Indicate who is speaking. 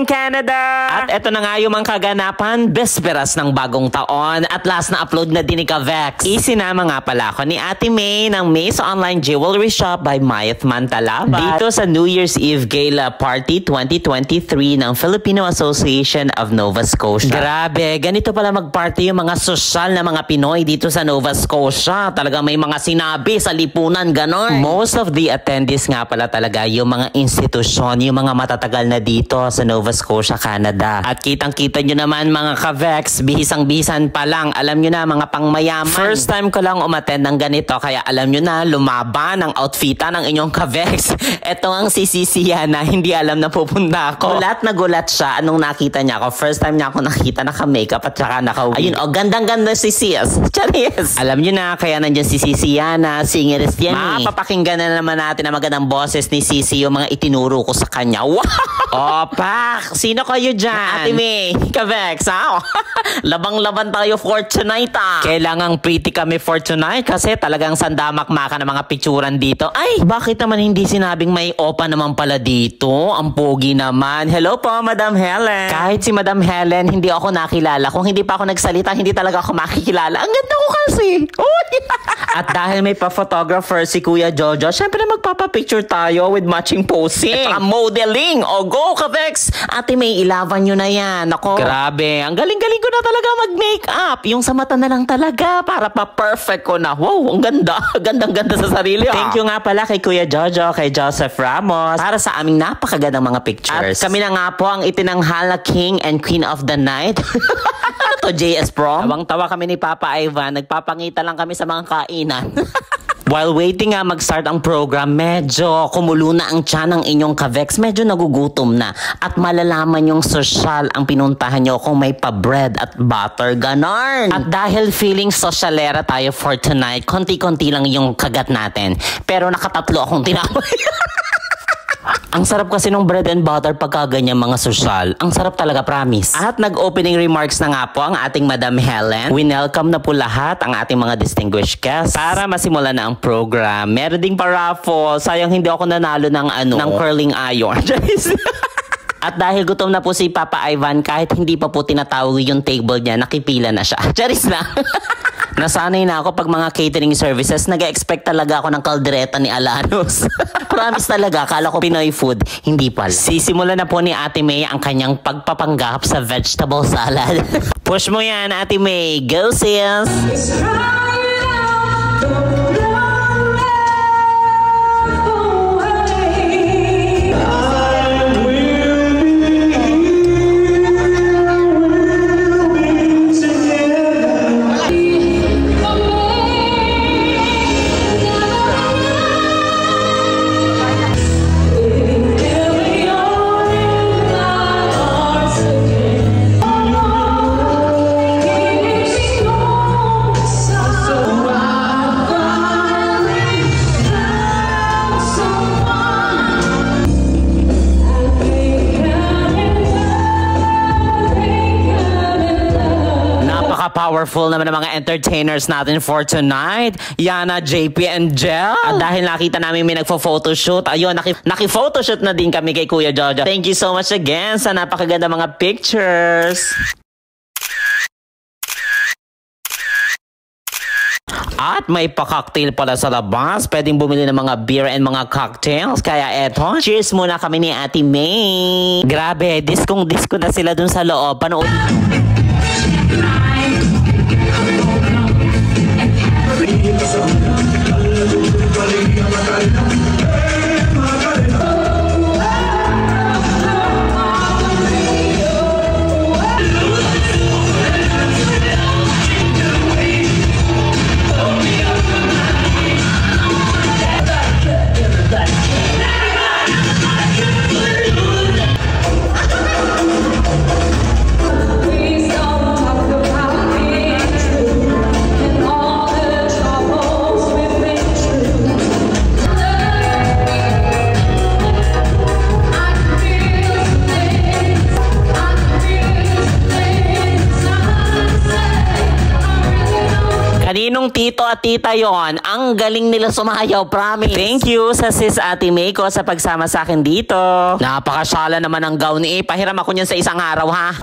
Speaker 1: morning, Canada! At eto na nga yung mga kaganapan, besperas ng bagong taon at last na upload na din ni Kavex. Isinama nga pala ako ni Ate May ng May's Online Jewelry Shop by Mayeth Mantalaba dito sa New Year's Eve Gala Party 2023 ng Filipino Association of Nova Scotia. Grabe, ganito pala mag-party yung mga sosyal na mga Pinoy dito sa Nova Scotia. Talaga may mga sinabi sa lipunan, ganon. Most of the attendees nga pala talaga yung mga institusyon, yung mga matatagal na dito sa Nova Scotia, Canada. At kitang-kita nyo naman mga Kavex, bihisang-bihisan pa lang. Alam nyo na, mga pangmayaman. First time ko lang umattend ng ganito, kaya alam nyo na, lumaban ang outfitan ng inyong Kavex. Ito ang si Sisiya na hindi alam na pupunta ako. Gulat na gulat siya anong nakita niya ako. First time niya ako nakita naka-makeup at saka naka-wig. Ayun, gandang-ganda si Siyas. Charis! Alam nyo na, kaya nandiyan si Sisiya na singerist yan eh. Mapapakinggan na naman natin ang magandang boses ni Sisi yung mga itinuro ko sa kanya. Wow! Pak! Sino kayo dyan? Ate May, Kavex, ha? Labang-laban tayo for tonight, ah. Kailangang pretty kami for tonight kasi talagang sandamak-maka ng mga picturan dito. Ay, bakit naman hindi sinabing may opa naman pala dito? Ang pogi naman. Hello po, Madam Helen. Kahit si Madam Helen, hindi ako nakilala. Kung hindi pa ako nagsalita, hindi talaga ako makikilala. Ang ganda ko kasi. At dahil may pa-photographer si Kuya Jojo, syempre magpapapicture tayo with matching posing. Ito ang modeling. O go, Kavex! Ate May, ilaban nyo na yan. Ako, grabe. Ang galing-galing ko na talaga mag-makeup. Yung sa mata na lang talaga para pa-perfect ko na. Wow, ang ganda. Gandang-ganda sa sarili. Thank you nga pala kay Kuya Jojo, kay Joseph Ramos para sa aming napakagandang mga pictures. At kami na nga po ang itinanghal na King and Queen of the Night. Ano to, JS Prom? Tawang-tawa kami ni Papa Ivan. Nagpapangita lang kami sa mga kainan. While waiting nga mag-start ang program, medyo kumulo na ang tiyan ng inyong Kavex. Medyo nagugutom na. At malalaman yung social ang pinuntahan nyo kung may pa-bread at butter. Ganon! At dahil feeling socialera tayo for tonight, konti-konti lang yung kagat natin. Pero nakatatlo akong tinapay. Ang sarap kasi ng bread and butter pagka ganyan mga sosyal. Ang sarap talaga, promise. At nag-opening remarks na nga po ang ating Madam Helen. Winelcome na po lahat ang ating mga distinguished guests para masimulan na ang program. Meron ding pa-raffle. Sayang hindi ako nanalo ng curling iron. At dahil gutom na po si Papa Ivan, kahit hindi pa po tinatawag yung table niya, nakipila na siya. Charis na. Nasanay na ako pag mga catering services, nag-expect talaga ako ng kaldereta ni Alanos. Promise talaga, akala ko Pinoy food. Hindi pala. Sisimula na po ni Ate May ang kanyang pagpapanggap sa vegetable salad. Push mo yan, Ate May. Go, sis! Powerful naman ng mga entertainers natin for tonight. Yana, JP, and Jel. At dahil nakita namin may nagpo-photoshoot, ayun, naki-photoshoot na din kami kay Kuya Jojo. Thank you so much again sa napakaganda mga pictures. At may pa-cocktail pala sa labas. Pwedeng bumili ng mga beer and mga cocktails. Kaya eto, cheers muna kami ni Ate May. Grabe, diskong-disko na sila dun sa loob. Panood.
Speaker 2: Please don't talk about me.
Speaker 1: Kaninong tito at tita yon? Ang galing nila sumayaw, promise. Thank you sa sis Ate May ko sa pagsama sa akin dito. Napakasyala naman ang gown eh. Pahiram ako niyan sa isang araw ha.